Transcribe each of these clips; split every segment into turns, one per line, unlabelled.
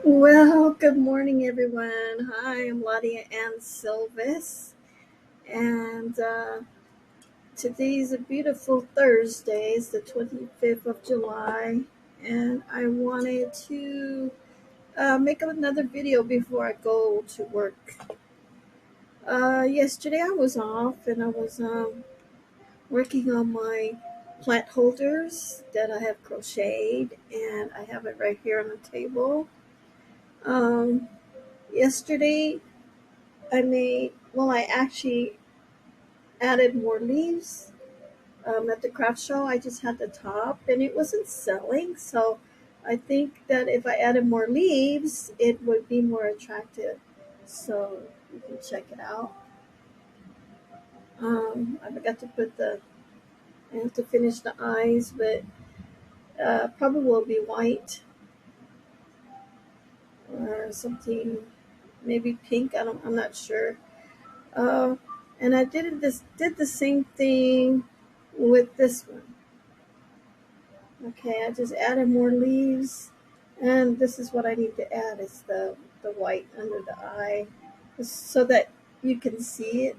Well, good morning, everyone. Hi, I'm Laudiaann Silvis, and today's a beautiful Thursday. It's the 25th of July, and I wanted to make another video before I go to work. Yesterday I was off, and I was working on my plant holders that I have crocheted, and I have it right here on the table. Um, Yesterday I actually added more leaves at the craft show. I just had the top and it wasn't selling. So I think that if I added more leaves, it would be more attractive. So you can check it out. I forgot to I have to finish the eyes, but probably will be white or something, maybe pink. I'm not sure. Uh, and I did the same thing with this one. Okay, I just added more leaves, and this is what I need to add is the white under the eye, so that you can see it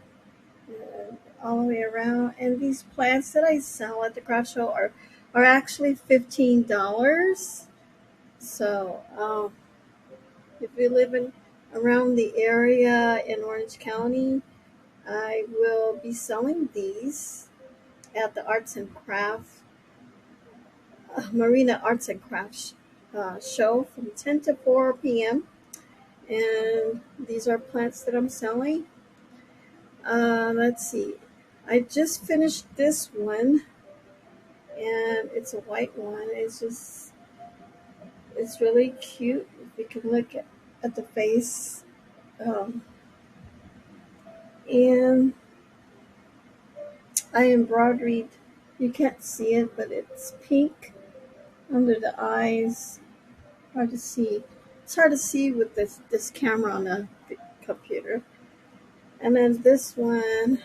all the way around. And these plants that I sell at the craft show are actually $15. So if you live in around the area in Orange County, I will be selling these at the Arts and Crafts Marina Arts and Crafts show from 10 to 4 p.m. And these are plants that I'm selling. Let's see. I just finished this one, and it's a white one. It's really cute. If you can look at the face. Um, and I embroidered, you can't see it, but it's pink under the eyes. Hard to see. It's hard to see with this camera on the computer. And then this one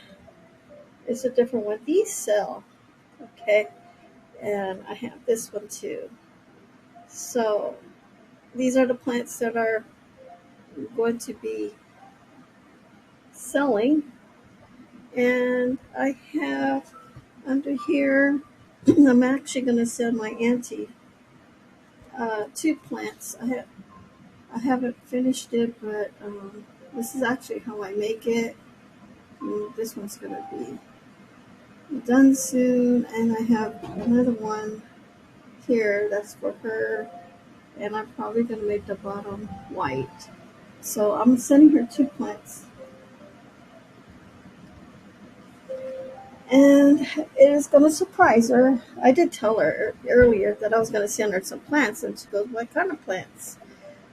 is a different one. These sell, okay? And I have this one too. So these are the plants that are going to be selling. And I have under here, I'm actually going to send my auntie two plants. I haven't finished it, but this is actually how I make it. This one's going to be done soon, and I have another one here that's for her, and I'm probably going to make the bottom white. So I'm sending her two plants, and it is going to surprise her. I did tell her earlier that I was going to send her some plants, and she goes, "What kind of plants?"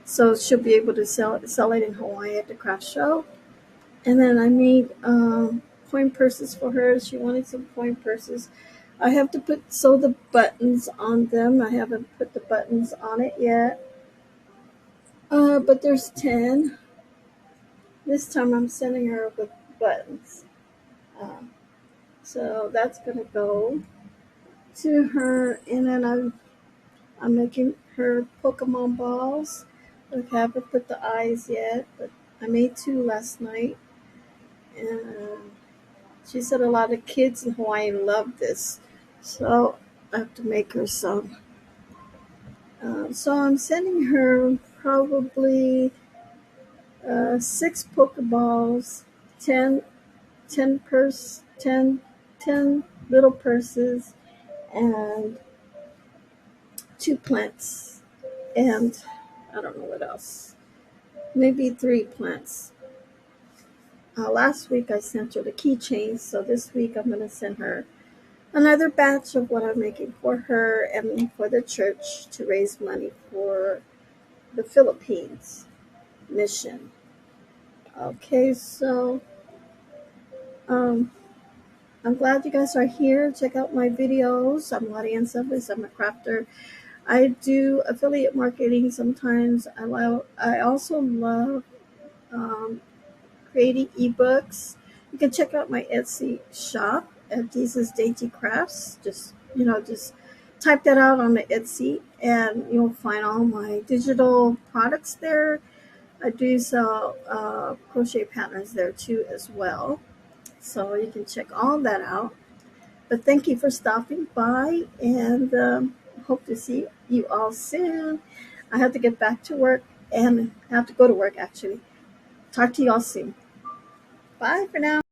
So she'll be able to sell it in Hawaii at the craft show. And then I made coin purses for her. She wanted some coin purses. I have to sew the buttons on them. I haven't put the buttons on it yet. But there's 10. This time I'm sending her with buttons. Uh, so that's going to go to her. And then I'm making her Pokemon balls. I haven't put the eyes yet, but I made two last night. And she said a lot of kids in Hawaii love this. So I have to make her some. So I'm sending her probably six Pokeballs, 10, 10 little purses, and two plants, and I don't know what else. Maybe three plants. Last week I sent her the keychains, so this week I'm going to send her another batch of what I'm making for her and for the church to raise money for the Philippines mission. Okay, so um, I'm glad you guys are here. Check out my videos. I'm Laudiaann Silvis. I'm a crafter. I do affiliate marketing sometimes. I also love um, creating ebooks. You can check out my Etsy shop at Jesus Dainty Crafts. Just type that out on the Etsy, and you'll find all my digital products there. I do sell crochet patterns there too as well, so you can check all that out. But thank you for stopping by, and hope to see you all soon. I have to get back to work, and I have to go to work actually. Talk to you all soon. Bye for now.